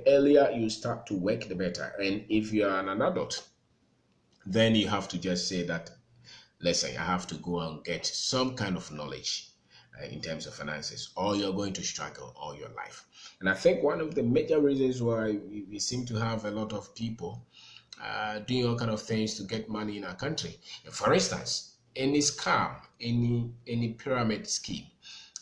earlier you start to work, the better. And if you are an adult, then you have to just say that, listen, I have to go and get some kind of knowledge in terms of finances, or you're going to struggle all your life. And I think one of the major reasons why we seem to have a lot of people doing all kind of things to get money in our country. For instance, any scam, any pyramid scheme,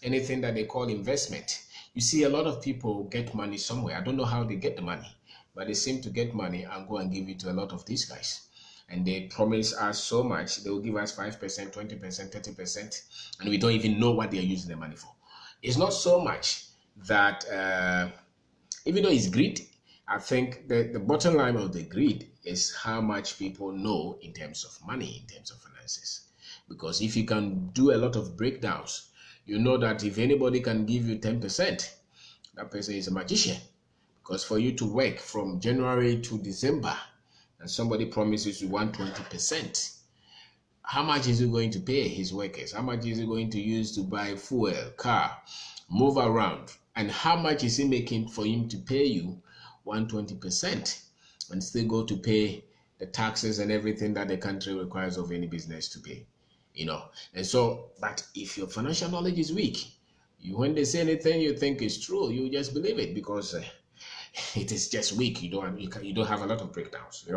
anything that they call investment. You see a lot of people get money somewhere. I don't know how they get the money, but they seem to get money and go and give it to a lot of these guys. And they promise us so much. They will give us 5%, 20%, 30%, and we don't even know what they are using the money for. It's not so much that, even though it's greed, I think the bottom line of the greed is how much people know in terms of money, in terms of finances. Because if you can do a lot of breakdowns, you know that if anybody can give you 10%, that person is a magician. Because for you to work from January to December and somebody promises you 120%, how much is he going to pay his workers? How much is he going to use to buy fuel, car, move around? And how much is he making for him to pay you 120% and still go to pay the taxes and everything that the country requires of any business to pay? And so, but if your financial knowledge is weak, when they say anything you think is true, you just believe it because it is just weak. You don't have a lot of breakdowns.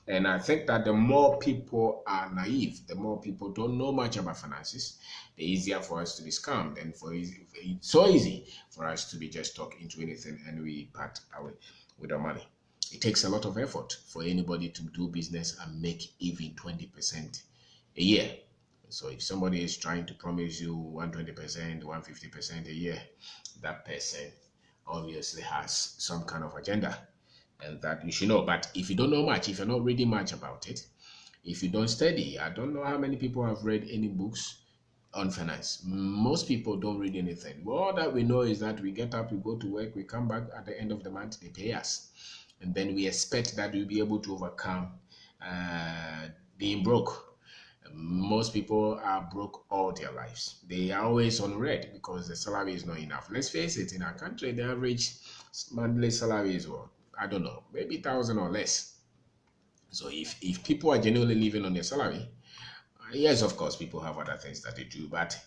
And I think that the more people are naive, the more people don't know much about finances, the easier for us to be scammed, and it's so easy for us to be just talked into anything and we part away with our money. It takes a lot of effort for anybody to do business and make even 20% a year. So if somebody is trying to promise you 120%, 150% a year, that person obviously has some kind of agenda, and that you should know. But if you don't know much, if you're not reading much about it, if you don't study, I don't know how many people have read any books on finance. Most people don't read anything. All that we know is that we get up, we go to work, we come back at the end of the month, they pay us. And then we expect that we'll be able to overcome being broke. Most people are broke all their lives. They are always on red because the salary is not enough. Let's face it, in our country, the average monthly salary is, well, I don't know, maybe 1,000 or less. So if people are genuinely living on their salary, yes, of course, people have other things that they do. But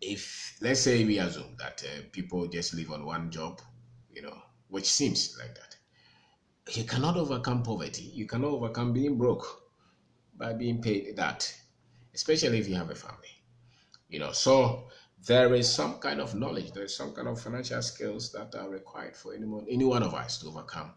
if, let's say we assume that people just live on one job, which seems like that, you cannot overcome poverty. You cannot overcome being broke by being paid that, especially if you have a family. So there is some kind of knowledge, there's some kind of financial skills that are required for any one of us to overcome